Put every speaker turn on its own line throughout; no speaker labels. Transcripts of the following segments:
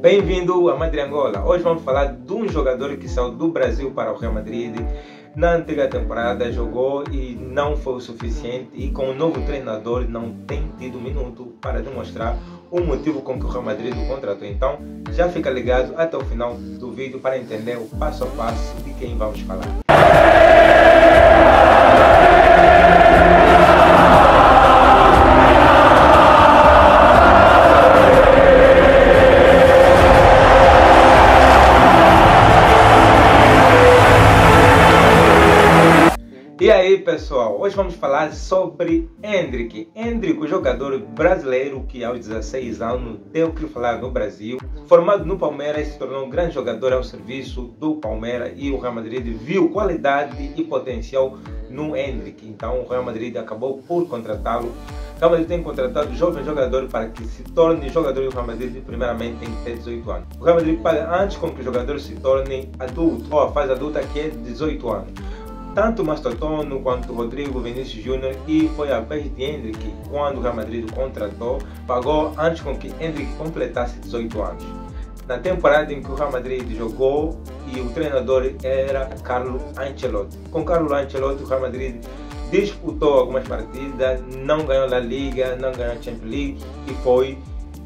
Bem-vindo a Madrid Angola. Hoje vamos falar de um jogador que saiu do Brasil para o Real Madrid. Na antiga temporada jogou e não foi o suficiente, e com o novo treinador não tem tido minuto para demonstrar o motivo com que o Real Madrid o contratou. Então já fica ligado até o final do vídeo para entender o passo a passo de quem vamos falar. E aí pessoal, hoje vamos falar sobre Endrick. Endrick, o jogador brasileiro que aos 16 anos deu o que falar no Brasil. Formado no Palmeiras, se tornou um grande jogador ao serviço do Palmeiras, e o Real Madrid viu qualidade e potencial no Endrick. Então o Real Madrid acabou por contratá-lo. O Real Madrid tem contratado jovem jogador para que se torne jogador do Real Madrid. Primeiramente tem que ter 18 anos. O Real Madrid paga antes com que o jogador se torne adulto, ou a fase adulta, que é 18 anos. Tanto Mastotono quanto Rodrigo Vinícius Júnior, e foi a vez de Endrick, quando o Real Madrid o contratou, pagou antes com que Endrick completasse 18 anos. Na temporada em que o Real Madrid jogou, e o treinador era Carlo Ancelotti. Com Carlo Ancelotti, o Real Madrid disputou algumas partidas, não ganhou a Liga, não ganhou a Champions League e foi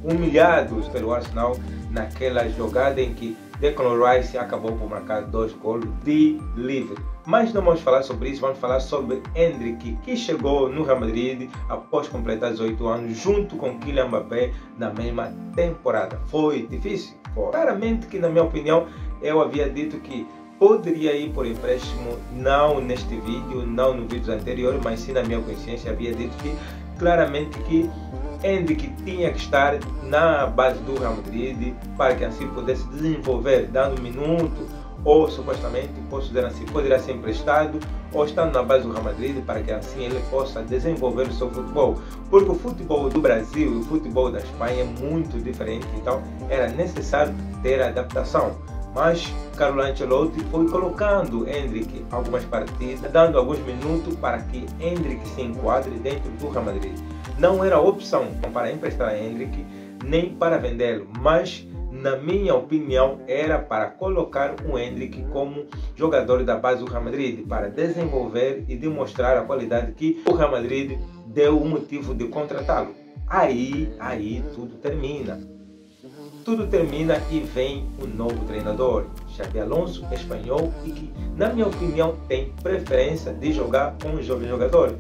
humilhado pelo Arsenal naquela jogada em que Declan Rice acabou por marcar 2 gols de livre. Mas não vamos falar sobre isso, vamos falar sobre Endrick, que chegou no Real Madrid após completar 18 anos, junto com Kylian Mbappé na mesma temporada. Foi difícil? Foi. Claramente que, na minha opinião, eu havia dito que poderia ir por empréstimo, não neste vídeo, não no vídeos anteriores, mas sim na minha consciência havia dito que claramente que Endrick tinha que estar na base do Real Madrid para que assim pudesse desenvolver, dando minuto, ou supostamente, posso dizer assim, poderia ser emprestado ou estando na base do Real Madrid para que assim ele possa desenvolver o seu futebol. Porque o futebol do Brasil e o futebol da Espanha é muito diferente, então era necessário ter adaptação. Mas Carlo Ancelotti foi colocando Endrick algumas partidas, dando alguns minutos para que Endrick se enquadre dentro do Real Madrid. Não era opção para emprestar Endrick, nem para vendê-lo, mas na minha opinião era para colocar o Endrick como jogador da base do Real Madrid, para desenvolver e demonstrar a qualidade que o Real Madrid deu o motivo de contratá-lo. Aí tudo termina. Tudo termina e vem o novo treinador, Xabi Alonso, espanhol, e que, na minha opinião, tem preferência de jogar com um jovem jogador.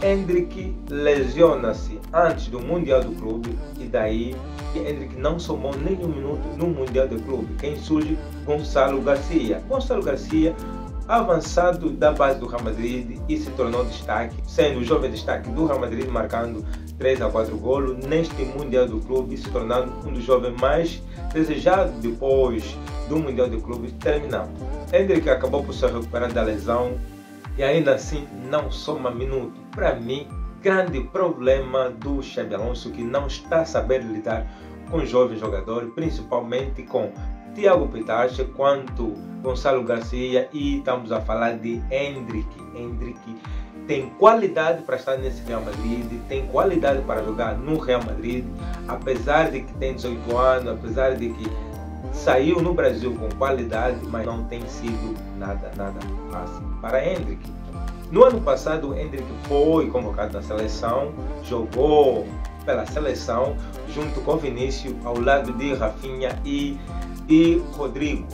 Endrick lesiona-se antes do Mundial do Clube, e daí Endrick não somou nenhum minuto no Mundial do Clube. Quem surge? Gonçalo Garcia. Gonçalo Garcia, avançado da base do Real Madrid, e se tornou destaque, sendo o jovem destaque do Real Madrid, marcando 3 a 4 golos neste Mundial do Clube, se tornando um dos jovens mais desejados depois do Mundial do Clube terminar. Endrick acabou por se recuperar da lesão e ainda assim não soma minuto. Para mim, grande problema do Xabi Alonso, que não está sabendo lidar com jovens jogadores, principalmente com Thiago Pitache quanto Gonçalo Garcia, e estamos a falar de Endrick. Endrick tem qualidade para estar nesse Real Madrid, tem qualidade para jogar no Real Madrid, apesar de que tem 18 anos, apesar de que saiu no Brasil com qualidade, mas não tem sido nada fácil para Endrick. No ano passado, Endrick foi convocado na seleção, jogou pela seleção junto com Vinícius, ao lado de Rafinha e Rodrigo.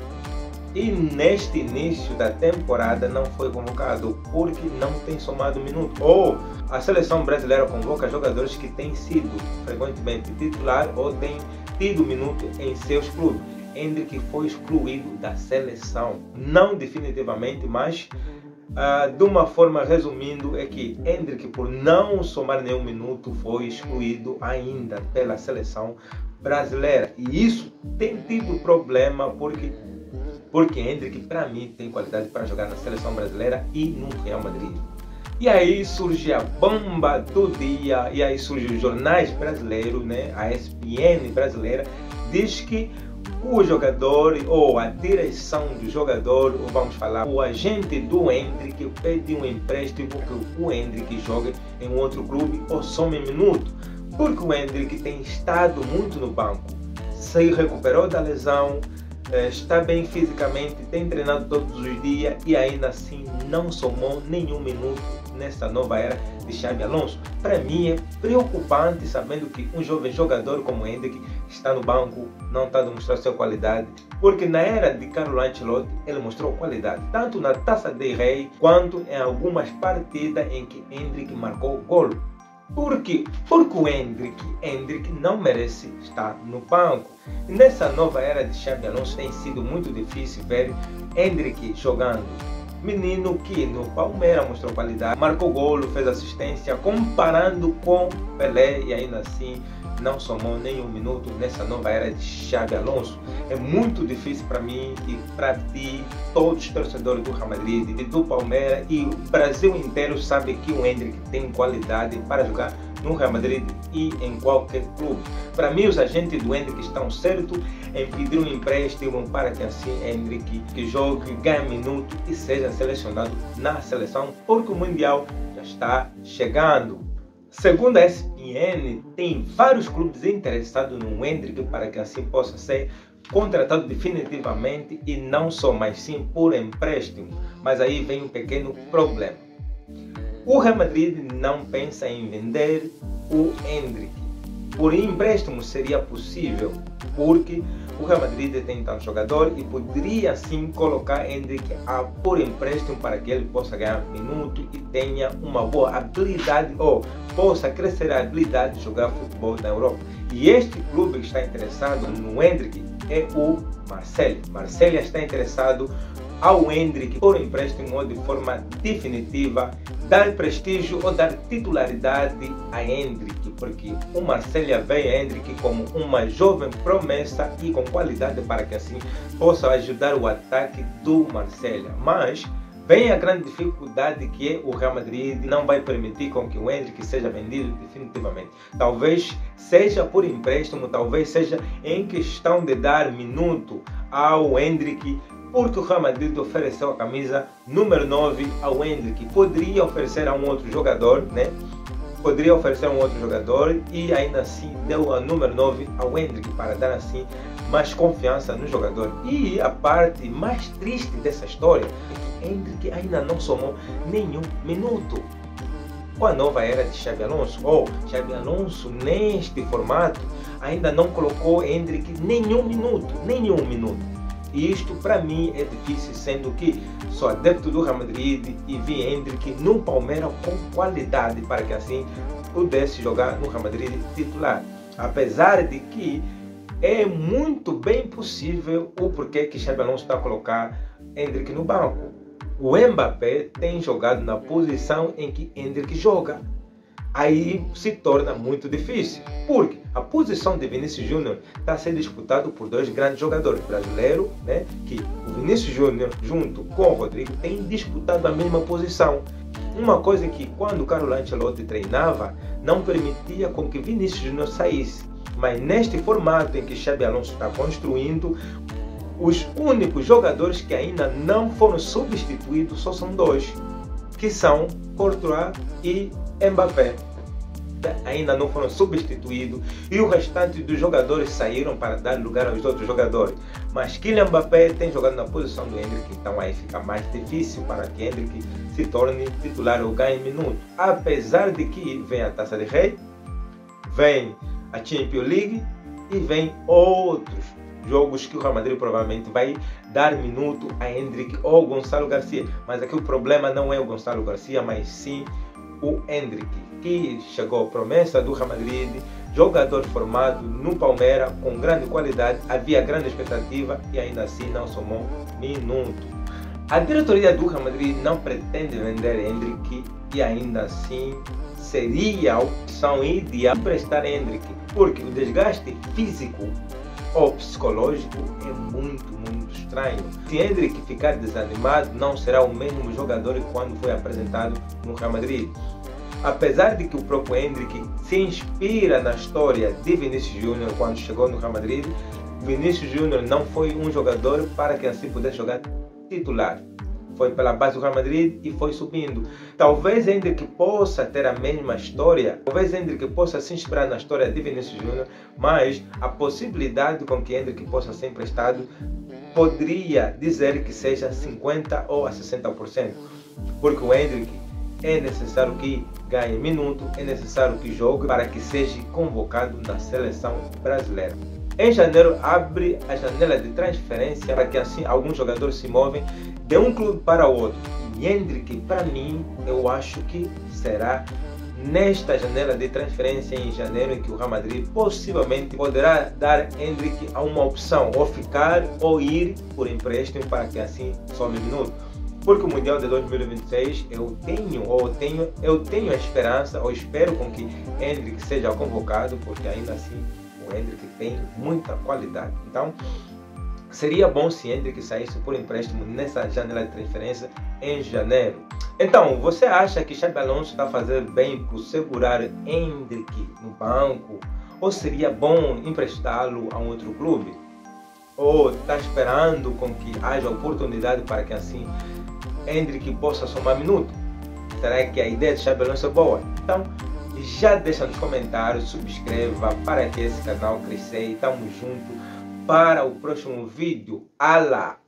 E neste início da temporada não foi convocado porque não tem somado minuto. Ou a seleção brasileira convoca jogadores que têm sido frequentemente titular ou têm tido minuto em seus clubes. Endrick foi excluído da seleção, não definitivamente, mas de uma forma resumindo, é que Endrick, por não somar nenhum minuto, foi excluído ainda pela seleção brasileira. E isso tem tido problema porque Endrick, para mim, tem qualidade para jogar na seleção brasileira e no Real Madrid. E aí surge a bomba do dia, e aí surge os jornais brasileiros, né? A ESPN brasileira diz que o jogador ou a direção do jogador, ou vamos falar, o agente do Endrick pede um empréstimo que o Endrick jogue em outro clube ou some minuto, porque o Endrick tem estado muito no banco. se recuperou da lesão, está bem fisicamente, tem treinado todos os dias e ainda assim não somou nenhum minuto nessa nova era de Xabi Alonso. Para mim é preocupante sabendo que um jovem jogador como Endrick está no banco, não está a demonstrar sua qualidade, porque na era de Carlo Ancelotti ele mostrou qualidade, tanto na Taça del Rei quanto em algumas partidas em que Endrick marcou gol. Porque o Endrick não merece estar no banco. Nessa nova era de Xabi Alonso tem sido muito difícil ver Endrick jogando. Menino que no Palmeiras mostrou qualidade, marcou gol, fez assistência, comparando com Pelé e ainda assim não somou nenhum minuto nessa nova era de Xabi Alonso. É muito difícil para mim e para ti, todos os torcedores do Real Madrid, do Palmeiras e o Brasil inteiro sabe que o Endrick tem qualidade para jogar no Real Madrid e em qualquer clube. Para mim, os agentes do Endrick estão certos em pedir um empréstimo para que assim Endrick que jogue, ganhe minuto e seja selecionado na seleção, porque o Mundial já está chegando. Segundo a ESPN, tem vários clubes interessados no Endrick para que assim possa ser contratado definitivamente e não só, mas sim por empréstimo. Mas aí vem um pequeno problema. O Real Madrid não pensa em vender o Endrick. Por empréstimo seria possível, porque o Real Madrid tem tanto jogador e poderia sim colocar Endrick por empréstimo para que ele possa ganhar minuto e tenha uma boa habilidade ou possa crescer a habilidade de jogar futebol na Europa. E este clube que está interessado no Endrick é o Marselha. Marselha está interessado ao Endrick por empréstimo ou de forma definitiva, dar prestígio ou dar titularidade a Endrick, porque o Marselha vê a Endrick como uma jovem promessa e com qualidade para que assim possa ajudar o ataque do Marselha. Mas vem a grande dificuldade que é o Real Madrid não vai permitir com que o Endrick seja vendido definitivamente. Talvez seja por empréstimo, talvez seja em questão de dar minuto ao Endrick, porque o Real Madrid ofereceu a camisa número 9 ao Endrick. Poderia oferecer a um outro jogador, né? Poderia oferecer a um outro jogador e ainda assim deu a número 9 ao Endrick para dar assim mais confiança no jogador. E a parte mais triste dessa história é que Endrick ainda não somou nenhum minuto. Com a nova era de Xabi Alonso, Xabi Alonso neste formato ainda não colocou Endrick nenhum minuto. E isto para mim é difícil, sendo que sou adepto do Real Madrid e vi Endrick no Palmeiras com qualidade para que assim pudesse jogar no Real Madrid titular. Apesar de que é muito bem possível o porquê que Xabi Alonso está a colocar Endrick no banco. O Mbappé tem jogado na posição em que Endrick joga. Aí se torna muito difícil, porque a posição de Vinícius Júnior está sendo disputada por dois grandes jogadores brasileiros, né? Que o Vinícius Júnior junto com o Rodrigo tem disputado a mesma posição. Uma coisa que quando o Carlo Ancelotti treinava não permitia com que Vinícius Júnior saísse, mas neste formato em que Xabi Alonso está construindo, os únicos jogadores que ainda não foram substituídos só são dois, que são Courtois e Mbappé. Ainda não foram substituídos e o restante dos jogadores saíram para dar lugar aos outros jogadores. Mas Kylian Mbappé tem jogado na posição do Endrick, então aí fica mais difícil para que Endrick se torne titular ou ganhe minuto. Apesar de que vem a Taça de Rei, vem a Champions League e vem outros jogos que o Real Madrid provavelmente vai dar minuto a Endrick ou Gonçalo Garcia. Mas aqui o problema não é o Gonçalo Garcia, mas sim o Endrick, que chegou promessa do Real Madrid, jogador formado no Palmeiras com grande qualidade, havia grande expectativa e ainda assim não somou minuto. A diretoria do Real Madrid não pretende vender Endrick e ainda assim seria a opção ideal emprestar Endrick, porque o desgaste físico ou psicológico é muito estranho. Se Endrick ficar desanimado, não será o mesmo jogador que quando foi apresentado no Real Madrid. Apesar de que o próprio Endrick se inspira na história de Vinícius Júnior quando chegou no Real Madrid, Vinícius Júnior não foi um jogador para que assim pudesse jogar titular. foi pela base do Real Madrid e foi subindo. Talvez Endrick possa ter a mesma história, talvez Endrick possa se inspirar na história de Vinícius Júnior, mas a possibilidade com que Endrick possa ser emprestado poderia dizer que seja 50% ou a 60%, porque o Endrick é necessário que ganhe minuto, é necessário que jogue para que seja convocado na seleção brasileira. Em janeiro abre a janela de transferência para que assim alguns jogadores se movem de um clube para o outro. E Endrick, para mim, eu acho que será nesta janela de transferência em janeiro em que o Real Madrid possivelmente poderá dar Endrick a uma opção, ou ficar ou ir por empréstimo para que assim some minuto. Porque o Mundial de 2026 eu tenho a esperança, ou espero com que Endrick seja convocado, porque ainda assim o Endrick tem muita qualidade. Então seria bom se Endrick saísse por empréstimo nessa janela de transferência em janeiro. Então, você acha que Xabi Alonso está fazendo bem por segurar Endrick no banco? Ou seria bom emprestá-lo a um outro clube? Ou está esperando com que haja oportunidade para que assim Endrick possa somar minuto? Será que a ideia de Xabi Alonso é boa? Então, já deixa nos comentários, subscreva para que esse canal cresça e tamo junto para o próximo vídeo. Alá!